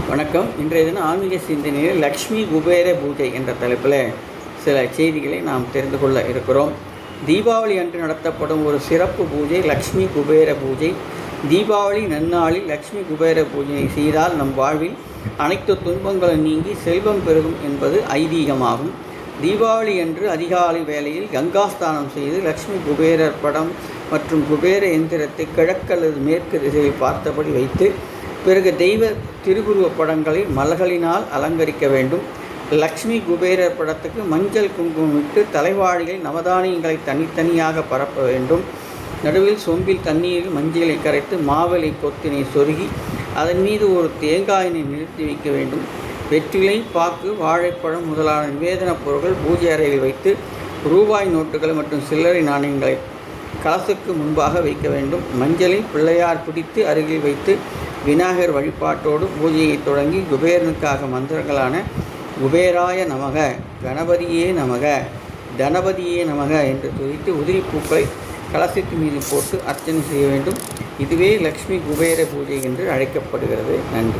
வணக்கம். இன்றைய தினம் ஆன்மீக சிந்தனையில் லக்ஷ்மி குபேர பூஜை என்ற தலைப்பில் சில செய்திகளை நாம் தெரிந்து கொள்ள இருக்கிறோம். தீபாவளி அன்று நடத்தப்படும் ஒரு சிறப்பு பூஜை லக்ஷ்மி குபேர பூஜை. தீபாவளி நன்னாளில் லக்ஷ்மி குபேர பூஜையை செய்தால் நம் வாழ்வில் அனைத்து துன்பங்களும் நீங்கி செல்வம் பெருகும் என்பது ஐதீகமாகும். தீபாவளி அன்று அதிகாலை வேளையில் கங்கா ஸ்நானம் செய்து லக்ஷ்மி குபேரர் படம் மற்றும் குபேர எந்திரத்தை கிழக்கு அல்லது மேற்கு திசையில் பார்த்தபடி வைத்து பிறகு தெய்வ திருவுருவப் படங்களை மலர்களினால் அலங்கரிக்க வேண்டும். லக்ஷ்மி குபேரர் படத்துக்கு மஞ்சள் குங்குமம் இட்டு தலைவாழியில் நவதானியங்களை தனித்தனியாக பரப்ப வேண்டும். நடுவில் சொம்பில் தண்ணீரில் மஞ்சளை கரைத்து மாவிலை கொத்தினை சொருகி அதன் மீது ஒரு தேங்காயினை நிறுத்தி வைக்க வேண்டும். வெற்றிலை, பாக்கு, வாழைப்பழம் முதலான நிவேதனப் பொருட்கள் பூஜை அறையில் வைத்து ரூபாய் நோட்டுகள் மற்றும் சில்லறை நாணயங்களை கலசுக்கு முன்பாக வைக்க வேண்டும். மஞ்சளை பிள்ளையார் பிடித்து அருகில் வைத்து விநாயகர் வழிபாட்டோடு பூஜையை தொடங்கி குபேரனுக்காக மந்திரங்களான குபேராய நமக, கணபதியே நமக, தனபதியே நமக என்று துதித்து உதிரிப்பூக்களை கலசத்து மீது போட்டு அர்ச்சனை செய்ய வேண்டும். இதுவே லக்ஷ்மி குபேர பூஜை என்று அழைக்கப்படுகிறது. நன்றி.